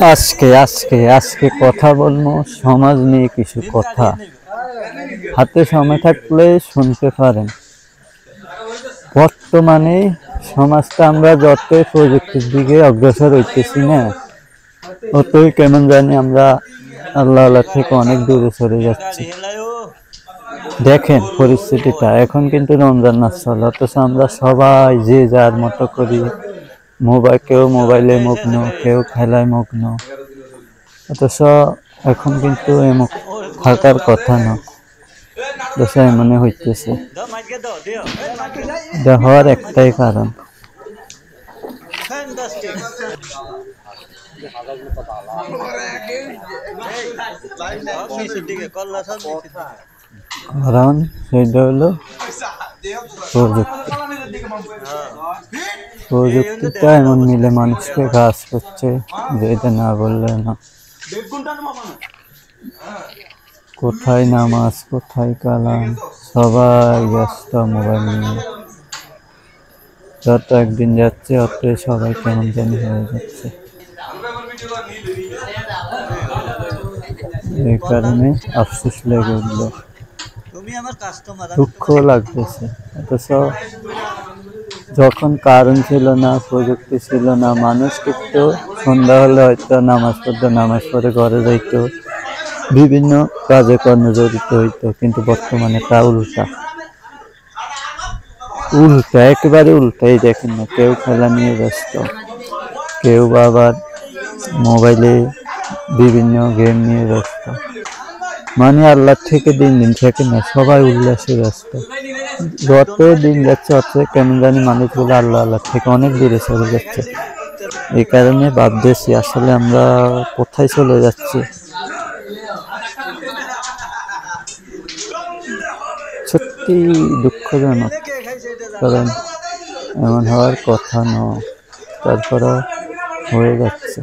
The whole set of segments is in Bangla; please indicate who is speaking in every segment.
Speaker 1: আজকে আজকে আজকে কথা বলবো সমাজ নিয়ে কিছু কথা। হাতে সময় থাকলে শুনতে পারেন। বর্তমানে সমাজটা আমরা যতই প্রযুক্তির দিকে অগ্রসর হইতেছি না, অতই কেমন জানি আমরা আল্লাহ থেকে অনেক দূরে সরে যাচ্ছি। দেখেন পরিস্থিতিটা, এখন কিন্তু রমজান মাস চলে, অথচ আমরা সবাই যে যার মতো করি কেউ মোবাইলে মগ্ন, কেউ খেলায় মগ্ন। অথচ এখন কিন্তু এমন থাকার কথা না, দশা এমন হইতেছে। এটা হওয়ার একটাই কারণ, কারণ সেটা হলো প্রযুক্তি। প্রযুক্তিটা এমন মিলে মানুষকে কাজ করছে যে এটা না বললে না। কোথায় নামাজ, কোথায় কালাম, সবাই ব্যস্ত মোবাইল নিয়ে। যত একদিন যাচ্ছে অতই সবাই কেমন জানি হয়ে যাচ্ছে। এই কারণে আফসোস লেগে উঠল, দুঃখ লাগতেছে। অথচ যখন কারণ ছিল না, প্রযুক্তি ছিল না, মানুষ কিন্তু সন্ধ্যা হলে হয়তো নামাজ পড়তো, নামাজ পড়ে ঘরে যাইত, বিভিন্ন কাজে কর্মে জড়িত হইতো। কিন্তু বর্তমানে তা উল্টা, একেবারে উল্টা। এই দেখেন না, কেউ খেলা নিয়ে ব্যস্ত, কেউ আবার মোবাইলে বিভিন্ন গেম নিয়ে ব্যস্ত। মানে আল্লাহ থেকে দিন দিন থেকে না, সবাই উল্লাসে ব্যস্ত। যত দিন যাচ্ছে অত কেমন জানি মানুষগুলো আল্লাহ থেকে অনেক দূরে চলে যাচ্ছে। এই কারণে ভাবতেছি আসলে আমরা কোথায় চলে যাচ্ছি। সত্যি দুঃখজনক, কারণ এমন হওয়ার কথা নয়, তারপরে হয়ে যাচ্ছে।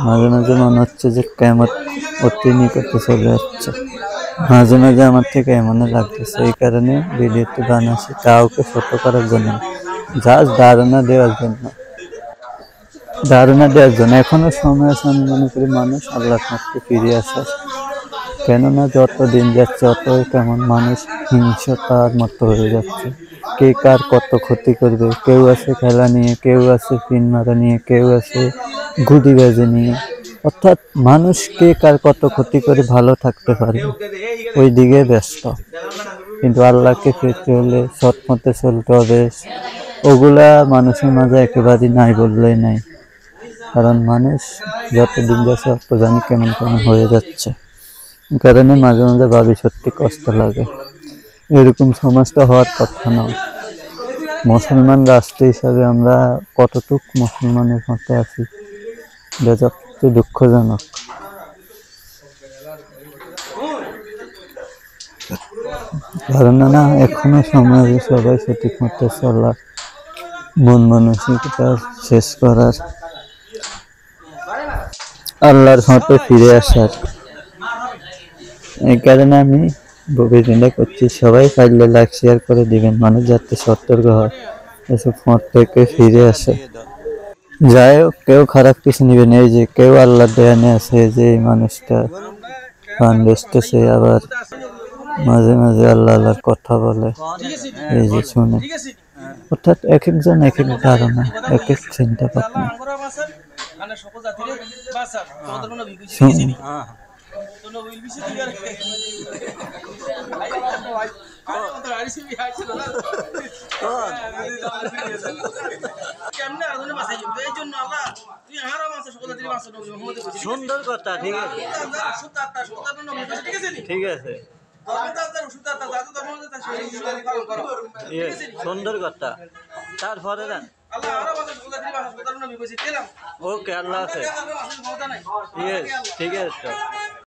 Speaker 1: মাঝে মাঝে মনে হচ্ছে যে কিয়ামত অতি নিকটে চলে যাচ্ছে। মাঝে মাঝে আমার থেকে এমনই লাগতেছে। এই কারণে ভিডিওতে বানাচ্ছি, কাউকে ছোট করার জন্য, জাস্ট ধারণা দেওয়ার জন্য। এখনো সময় আছে, আমি মনে করি মানুষ আল্লাহর পথে ফিরে আসে। কেননা যত দিন যাচ্ছে অতই কেমন মানুষ হিংস্রতার মতো হয়ে যাচ্ছে। কে কার কত ক্ষতি করবে, কেউ আছে খেলা নিয়ে, কেউ আছে পিন মারা নিয়ে, কেউ আছে গুদিবাজি নিয়ে। অর্থাৎ মানুষ কে কার কত ক্ষতি করে ভালো থাকতে পারে ওই দিকে ব্যস্ত। কিন্তু আল্লাহকে পেতে হলে সৎ পথে চলতে হবে, ওগুলা মানুষের মাঝে একেবারেই নাই বললেই নাই। কারণ মানুষ যত দিন যাচ্ছে অত জানি কেমন কেমন হয়ে যাচ্ছে। কারণে মাঝে মাঝে ভাবি সত্যি কষ্ট লাগে। এরকম সমাজটা হওয়ার কথা নয়। মুসলমান রাষ্ট্র হিসাবে আমরা কতটুক মুসলমানের মধ্যে আছি, এটা সবচেয়ে দুঃখজনক। কারণ না, এখনো সমাজে সবাই সঠিক মতো চলার, মন মানসিকতা শেষ করার, আল্লাহর মতো ফিরে আসার। এই কারণে আমি ভিডিওটা করছি, সবাই পারলে লাইক শেয়ার করে দিবেন, মানুষ যাতে সতর্ক হয়, এসব মত থেকে ফিরে আসে। যাই হোক, কেউ খারাপ কিছু নিবেন। এই যে কেউ আল্লাহর দয়ানে আছে, যে এই মানুষটা গান বেচতেছে, আবার মাঝে মাঝে আল্লাহর কথা বলে, এই যে শুনে। অর্থাৎ এক একজন এক এক ধারণা, এক এক চিন্তা ভাবনা।
Speaker 2: সুন্দর কথা, ঠিক আছে, ঠিক আছে, সুন্দর কথা। তারপরে না, ওকে, আল্লাহ হাফেজ। ঠিক আছে, ঠিক আছে।